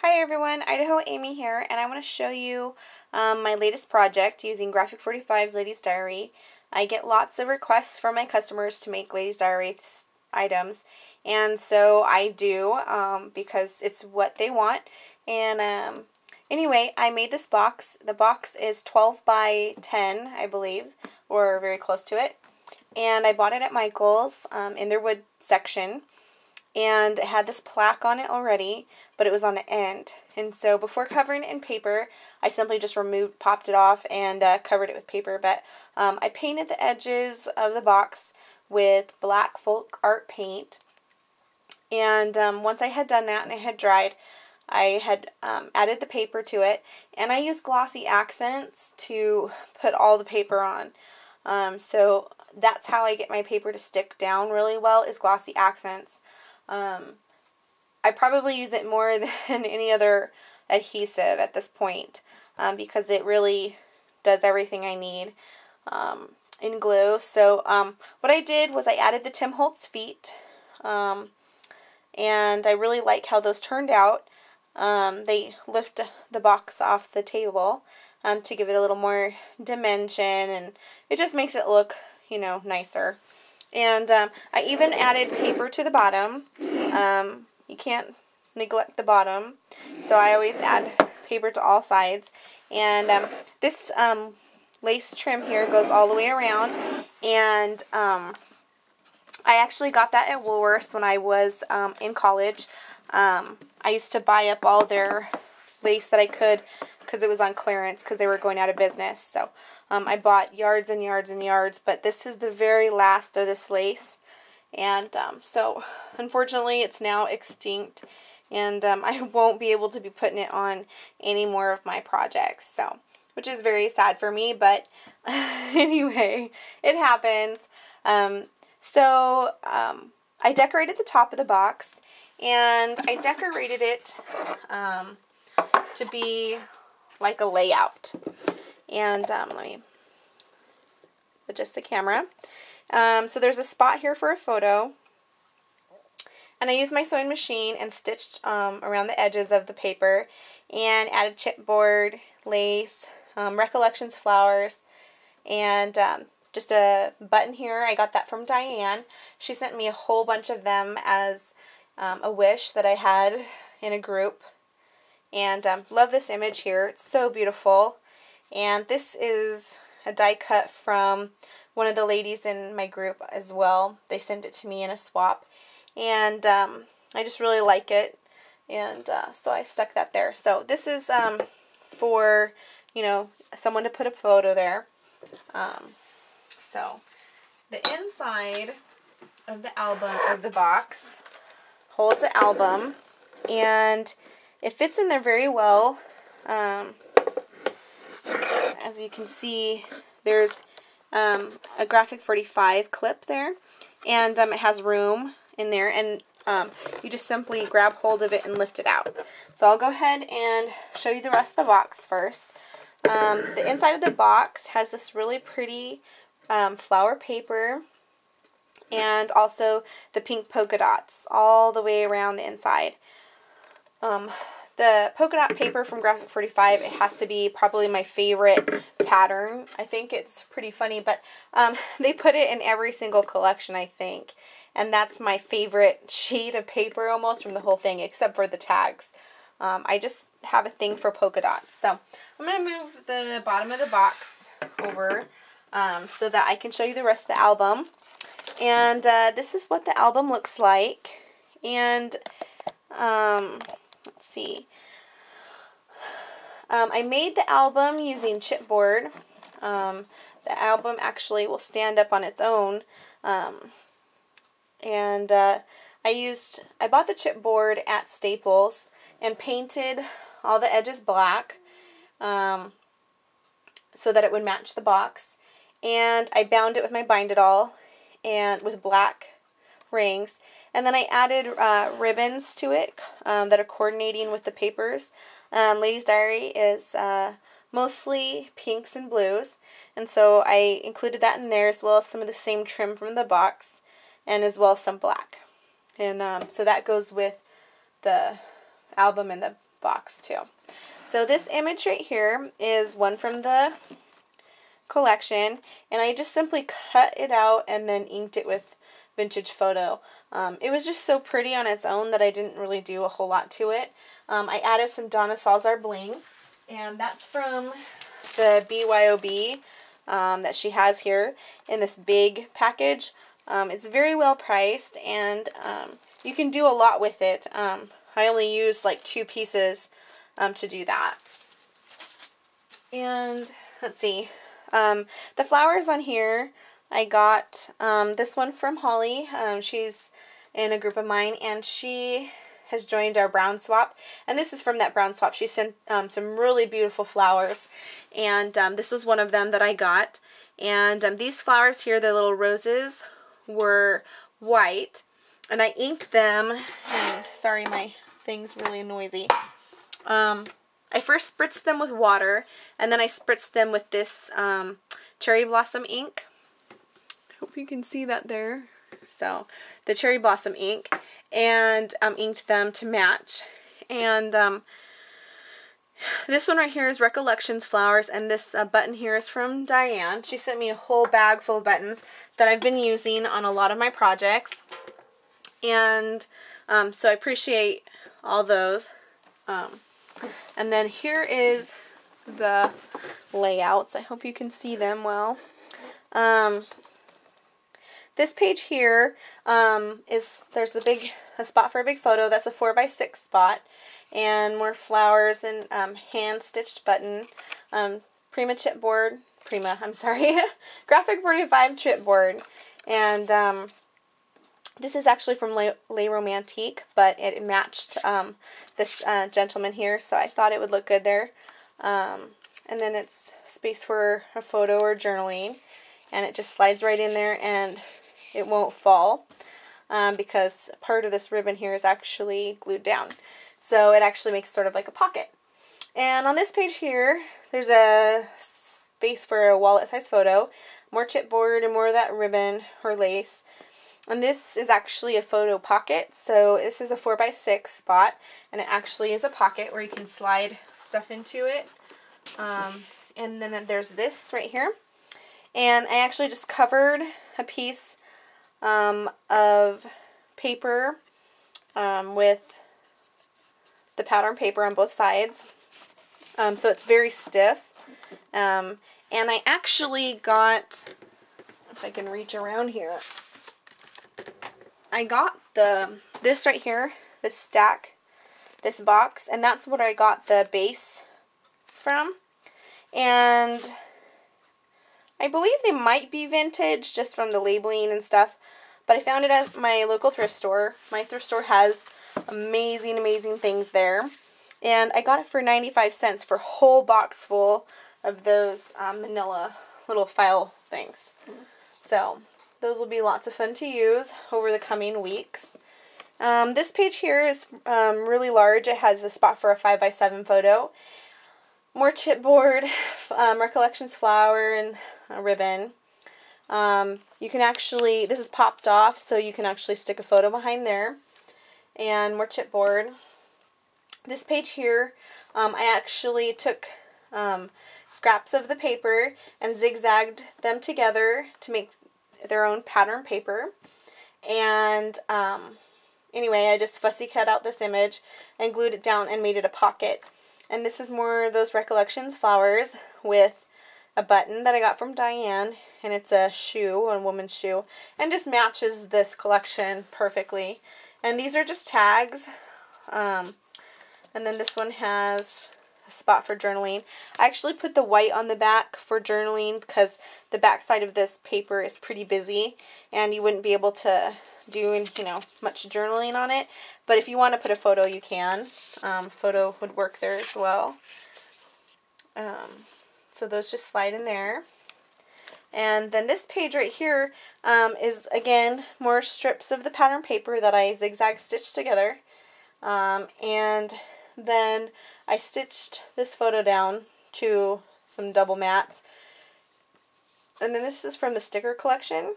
Hi everyone, Idaho Amy here, and I want to show you my latest project using Graphic 45's Ladies Diary. I get lots of requests from my customers to make Ladies Diary items, and so I do because it's what they want. And anyway, I made this box. The box is 12 by 10, I believe, or very close to it, and I bought it at Michael's in their wood section. And it had this plaque on it already, but it was on the end. And so before covering it in paper, I simply just popped it off and covered it with paper. But I painted the edges of the box with black folk art paint. And once I had done that and it had dried, I had added the paper to it. And I used glossy accents to put all the paper on. So that's how I get my paper to stick down really well, is glossy accents. I probably use it more than any other adhesive at this point because it really does everything I need in glue. So what I did was I added the Tim Holtz feet, and I really like how those turned out. They lift the box off the table to give it a little more dimension, and it just makes it look, you know, nicer. And I even added paper to the bottom. You can't neglect the bottom, so I always add paper to all sides. And this lace trim here goes all the way around, and I actually got that at Woolworths when I was in college. I used to buy up all their lace that I could because it was on clearance because they were going out of business. So I bought yards and yards and yards, but this is the very last of this lace. And so unfortunately it's now extinct, and I won't be able to be putting it on any more of my projects, so which is very sad for me, but anyway, it happens. I decorated the top of the box, and I decorated it to be like a layout. And let me adjust the camera. So there's a spot here for a photo, and I used my sewing machine and stitched around the edges of the paper and added chipboard, lace, Recollections flowers, and just a button here. I got that from Diane. She sent me a whole bunch of them as a wish that I had in a group, and love this image here. It's so beautiful. And this is a die cut from one of the ladies in my group as well. They sent it to me in a swap, and I just really like it, and so I stuck that there. So this is for, you know, someone to put a photo there. So the inside of the album, of the box, holds an album, and it fits in there very well. As you can see, there's a Graphic 45 clip there, and it has room in there, and you just simply grab hold of it and lift it out. So I'll go ahead and show you the rest of the box first. The inside of the box has this really pretty flower paper, and also the pink polka dots all the way around the inside. The polka dot paper from Graphic 45, it has to be probably my favorite pattern. I think it's pretty funny, but they put it in every single collection, I think. And that's my favorite sheet of paper almost from the whole thing, except for the tags. I just have a thing for polka dots. So I'm going to move the bottom of the box over so that I can show you the rest of the album. And this is what the album looks like. And let's see. I made the album using chipboard. The album actually will stand up on its own. And I bought the chipboard at Staples and painted all the edges black so that it would match the box. And I bound it with my Bind-It-All and with black rings. And then I added ribbons to it that are coordinating with the papers. Ladies Diary is mostly pinks and blues, and so I included that in there, as well as some of the same trim from the box, and as well as some black. And so that goes with the album and the box too. So this image right here is one from the collection, and I just simply cut it out and then inked it with Vintage Photo. It was just so pretty on its own that I didn't really do a whole lot to it. I added some Donna Salazar bling, and that's from the BYOB that she has here in this big package. It's very well priced, and you can do a lot with it. I only used like 2 pieces to do that. And let's see, the flowers on here, I got this one from Holly. She's in a group of mine, and she has joined our brown swap, and this is from that brown swap. She sent some really beautiful flowers, and this was one of them that I got. And these flowers here, the little roses, were white, and I inked them, and sorry, my thing's really noisy. I first spritzed them with water, and then I spritzed them with this cherry blossom ink. I hope you can see that there. So, the cherry blossom ink, and inked them to match. And this one right here is Recollections Flowers, and this button here is from Diane. She sent me a whole bag full of buttons that I've been using on a lot of my projects. And so I appreciate all those. And then here is the layouts. I hope you can see them well. This page here there's a spot for a big photo. That's a 4x6 spot, and more flowers and hand stitched button. Prima chipboard. I'm sorry, Graphic 45 chipboard, and this is actually from Les Romantiques, but it matched this gentleman here, so I thought it would look good there. And then it's space for a photo or journaling, and it just slides right in there, and it won't fall because part of this ribbon here is actually glued down. So it actually makes sort of like a pocket. And on this page here, there's a space for a wallet-sized photo, more chipboard, and more of that ribbon or lace. And this is actually a photo pocket, so this is a 4x6 spot, and it actually is a pocket where you can slide stuff into it. And then there's this right here. And I actually just covered a piece of paper with the pattern paper on both sides. So it's very stiff. And I actually got, if I can reach around here, I got this right here, this stack, this box, and that's what I got the base from. And I believe they might be vintage just from the labeling and stuff, but I found it at my local thrift store. My thrift store has amazing, amazing things there. And I got it for 95 cents for a whole box full of those manila little file things. So those will be lots of fun to use over the coming weeks. This page here is really large. It has a spot for a 5x7 photo. More chipboard, Recollections flower, and a ribbon. You can actually, this is popped off, so you can actually stick a photo behind there. And more chipboard. This page here, I actually took scraps of the paper and zigzagged them together to make their own pattern paper. And anyway, I just fussy cut out this image and glued it down and made it a pocket. And this is more of those Recollections flowers with a button that I got from Diane, and it's a shoe, a woman's shoe, and just matches this collection perfectly. And these are just tags. And then this one has a spot for journaling. I actually put the white on the back for journaling because the back side of this paper is pretty busy, and you wouldn't be able to do, much journaling on it. But if you want to put a photo, you can. Photo would work there as well. So those just slide in there. And then this page right here is, again, more strips of the pattern paper that I zigzag stitched together. And then I stitched this photo down to some double mats. And then this is from the sticker collection.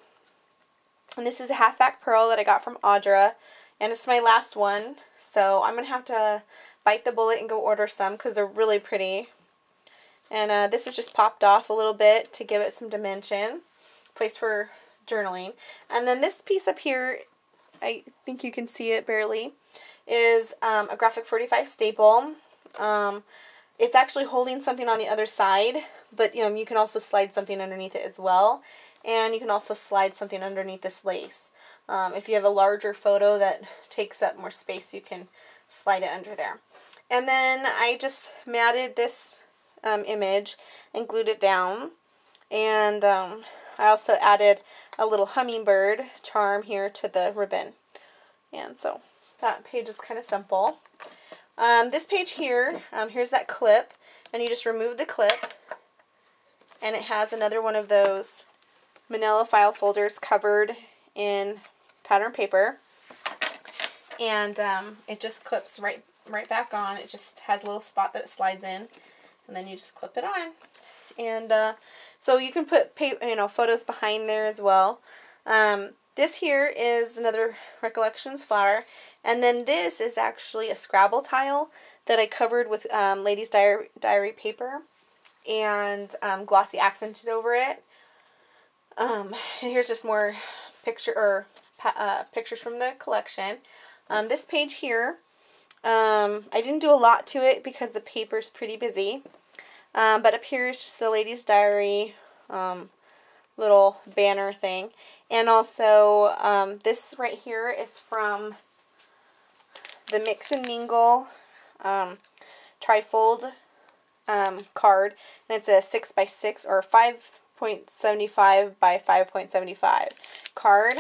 And this is a half-back pearl that I got from Audra. And it's my last one, so I'm going to have to bite the bullet and go order some because they're really pretty. And this is just popped off a little bit to give it some dimension. Place for journaling. And then this piece up here, I think you can see it barely, is a Graphic 45 staple. It's actually holding something on the other side, but you can also slide something underneath it as well. And you can also slide something underneath this lace. If you have a larger photo that takes up more space, you can slide it under there. And then I just matted this image and glued it down. And I also added a little hummingbird charm here to the ribbon. And so that page is kind of simple. This page here, here's that clip, and you just remove the clip, and it has another one of those manila file folders covered in pattern paper, and it just clips right back on. It just has a little spot that it slides in, and then you just clip it on. And so you can put photos behind there as well. This here is another Recollections flower, and then this is actually a Scrabble tile that I covered with Ladies Diary paper and glossy accented over it. And here's just more pictures from the collection. This page here, I didn't do a lot to it because the paper's pretty busy. But up here is just the Ladies Diary little banner thing. And also, this right here is from the Mix and Mingle trifold card. And it's a 6x6 or 5.75 by 5.75 card.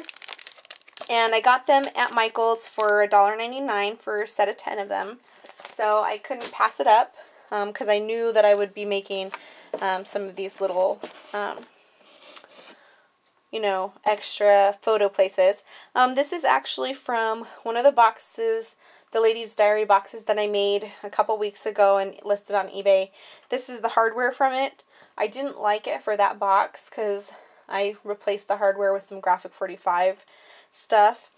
And I got them at Michael's for $1.99 for a set of 10 of them. So I couldn't pass it up because I knew that I would be making some of these little extra photo places. This is actually from one of the boxes, the Ladies Diary boxes that I made a couple weeks ago and listed on eBay. This is the hardware from it. I didn't like it for that box because I replaced the hardware with some Graphic 45 stuff.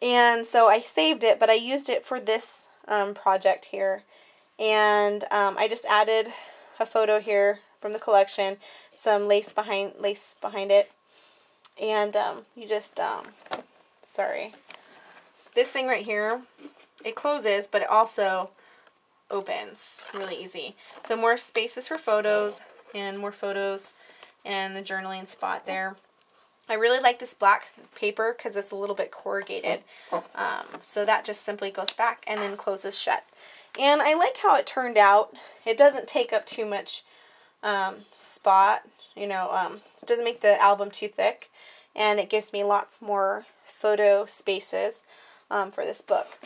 And so I saved it, but I used it for this project here. And I just added a photo here from the collection, some lace behind it. And you just, sorry, this thing right here, it closes, but it also opens really easy. So more spaces for photos, and more photos, and the journaling spot there. I really like this black paper because it's a little bit corrugated. So that just simply goes back and then closes shut. And I like how it turned out. It doesn't take up too much spot, it doesn't make the album too thick. And it gives me lots more photo spaces for this book.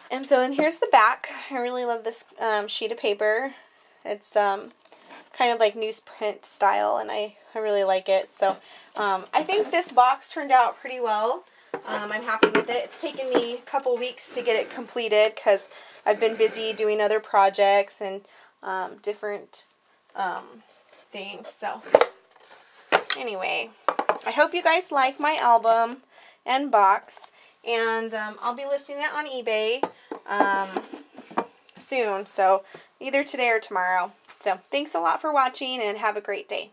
And so, and here's the back. I really love this sheet of paper. It's kind of like newsprint style, and I really like it. So I think this box turned out pretty well. I'm happy with it. It's taken me a couple weeks to get it completed because I've been busy doing other projects and different things. So anyway, I hope you guys like my album and box, and I'll be listing it on eBay soon, so either today or tomorrow. So thanks a lot for watching, and have a great day.